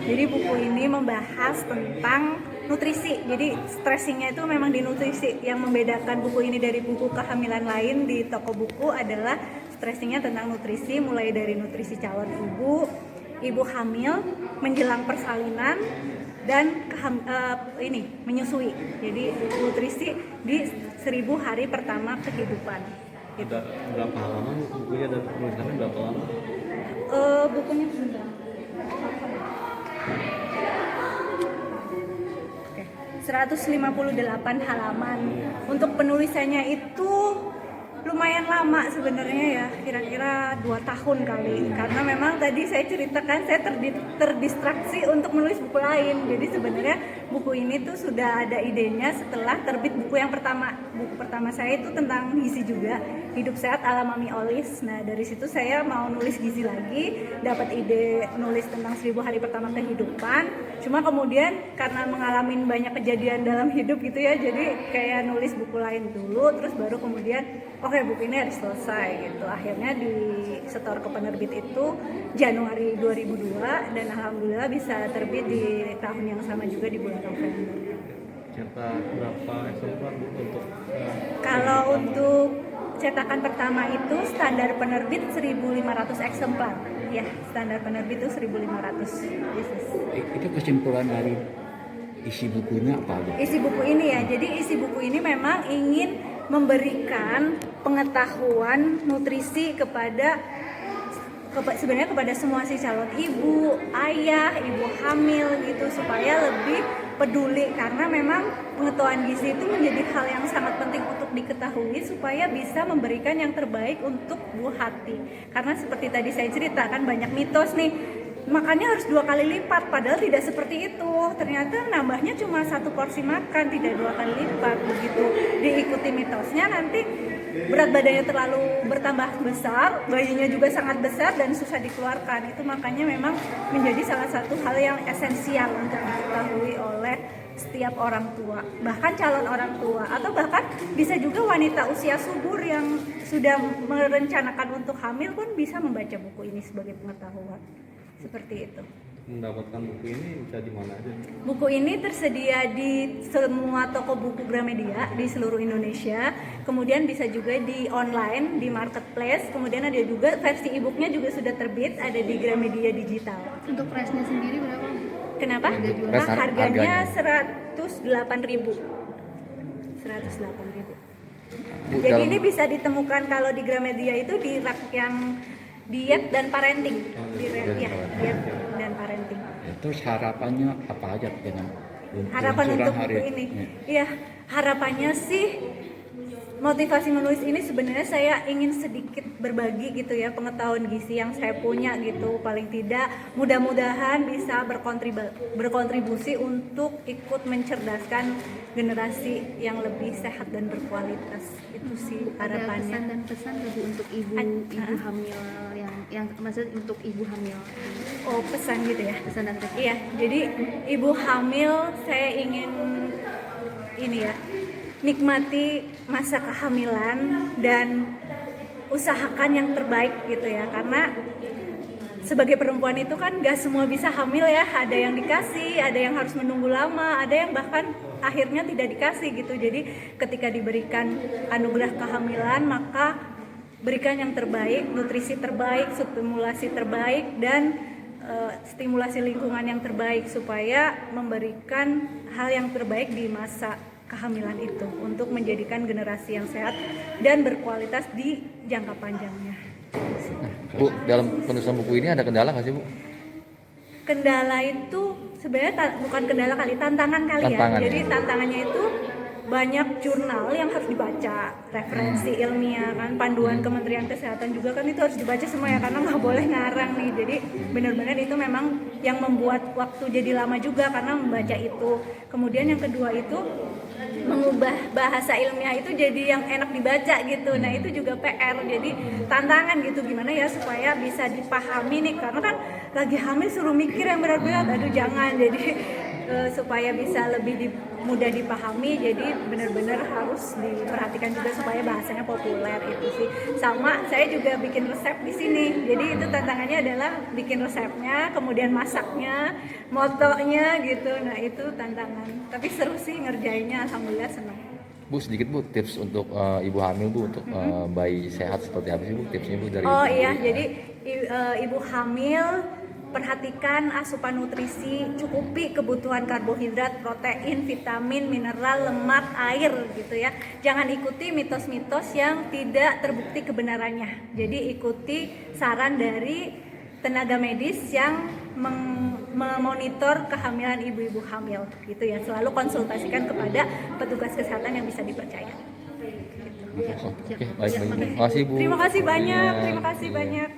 Jadi buku ini membahas tentang nutrisi. Jadi stressingnya itu memang di nutrisi. Yang membedakan buku ini dari buku kehamilan lain di toko buku adalah stressingnya tentang nutrisi, mulai dari nutrisi calon ibu, ibu hamil, menjelang persalinan, dan menyusui. Jadi nutrisi di 1000 hari pertama kehidupan. Gitu. Ada berapa halaman bukunya dan tulisannya berapa lama? Bukunya sebentar. Oke, 158 halaman. Untuk penulisannya itu lumayan lama sebenarnya ya, kira-kira 2 tahun kali, karena memang tadi saya ceritakan saya terdistraksi untuk menulis buku lain. Jadi sebenarnya buku ini tuh sudah ada idenya setelah terbit buku yang pertama. Buku pertama saya itu tentang gizi juga, Hidup Sehat ala Mami Olis. Nah dari situ saya mau nulis gizi lagi, dapat ide nulis tentang 1000 hari pertama kehidupan. Cuma kemudian karena mengalami banyak kejadian dalam hidup gitu ya, jadi kayak nulis buku lain dulu, terus baru kemudian oke, buku ini harus selesai gitu. Akhirnya disetor ke penerbit itu Januari 2002 dan alhamdulillah bisa terbit di tahun yang sama juga di bulan November. Cetak berapa eksemplar untuk? Kalau untuk cetakan pertama itu standar penerbit 1.500 eksemplar. Ya, standar penerbit itu 1.500. Itu kesimpulan dari isi bukunya apa aja? Isi buku ini ya, jadi isi buku ini memang ingin memberikan pengetahuan nutrisi sebenarnya kepada semua si calon ibu, ayah, ibu hamil gitu, supaya lebih peduli, karena memang pengetahuan gizi itu menjadi hal yang sangat penting untuk diketahui supaya bisa memberikan yang terbaik untuk buah hati. Karena seperti tadi saya ceritakan banyak mitos nih, makannya harus 2 kali lipat, padahal tidak seperti itu. Ternyata nambahnya cuma 1 porsi makan, tidak 2 kali lipat. Begitu diikuti mitosnya, nanti berat badannya terlalu bertambah besar, bayinya juga sangat besar dan susah dikeluarkan. Itu makanya memang menjadi salah satu hal yang esensial untuk diketahui oleh setiap orang tua, bahkan calon orang tua, atau bahkan bisa juga wanita usia subur yang sudah merencanakan untuk hamil pun bisa membaca buku ini sebagai pengetahuan. Seperti itu. Mendapatkan buku ini bisa di mana aja? Buku ini tersedia di semua toko buku Gramedia di seluruh Indonesia. Kemudian bisa juga di online, di marketplace. Kemudian ada juga versi e-booknya juga sudah terbit, ada di Gramedia Digital. Untuk price-nya sendiri berapa? Kenapa? Price Harganya harganya. 108.000. 108.000. Bu, Jadi dalam- ini bisa ditemukan kalau di Gramedia itu di rak yang diet dan parenting. Diet dan parenting. Ya, terus harapannya apa aja dengan Harapan peluncuran untuk hari buku ini, iya, harapannya sih motivasi menulis ini sebenarnya saya ingin sedikit berbagi gitu ya, pengetahuan gizi yang saya punya gitu, paling tidak mudah-mudahan bisa berkontribusi untuk ikut mencerdaskan generasi yang lebih sehat dan berkualitas. Itu sih Ada harapannya. pesan dan pesan bagi untuk ibu hamil yang maksud untuk ibu hamil. Oh, pesan gitu ya. Pesan dan pesan. Iya, jadi ibu hamil saya ingin ini ya, nikmati masa kehamilan dan usahakan yang terbaik gitu ya, karena sebagai perempuan itu kan gak semua bisa hamil ya, ada yang dikasih, ada yang harus menunggu lama, ada yang bahkan akhirnya tidak dikasih gitu. Jadi ketika diberikan anugerah kehamilan, maka berikan yang terbaik, nutrisi terbaik, stimulasi terbaik, dan stimulasi lingkungan yang terbaik supaya memberikan hal yang terbaik di masa kehamilan itu untuk menjadikan generasi yang sehat dan berkualitas di jangka panjangnya. Bu, dalam penulisan buku ini ada kendala nggak sih, Bu? Kendala itu sebenarnya bukan kendala kali, tantangan kali Tantangan, ya. Jadi ya. tantangannya itu banyak jurnal yang harus dibaca, referensi ilmiah kan, panduan Kementerian Kesehatan juga kan itu harus dibaca semua ya, karena nggak boleh ngarang nih. Jadi benar-benar itu memang yang membuat waktu jadi lama juga karena membaca itu. Kemudian yang kedua itu mengubah bahasa ilmiah itu jadi yang enak dibaca gitu. Nah itu juga PR, jadi tantangan gitu, gimana ya supaya bisa dipahami nih, karena kan lagi hamil suruh mikir yang berat-berat, aduh jangan. Jadi supaya bisa lebih mudah dipahami. Jadi benar-benar harus diperhatikan juga supaya bahasanya populer itu sih. Sama saya juga bikin resep di sini. Jadi itu tantangannya adalah bikin resepnya, kemudian masaknya, motonya gitu. Nah itu tantangan. Tapi seru sih ngerjainnya, alhamdulillah senang. Bu, sedikit Bu tips untuk ibu hamil Bu untuk bayi sehat seperti apa sih Bu tipsnya Bu dari Oh ibu? iya, jadi ibu hamil perhatikan asupan nutrisi, cukupi kebutuhan karbohidrat, protein, vitamin, mineral, lemak, air gitu ya. Jangan ikuti mitos-mitos yang tidak terbukti kebenarannya. Jadi ikuti saran dari tenaga medis yang memonitor kehamilan ibu-ibu hamil gitu ya. Selalu konsultasikan kepada petugas kesehatan yang bisa dipercaya. Oke, baik, baik. Terima kasih Bu. Terima kasih banyak.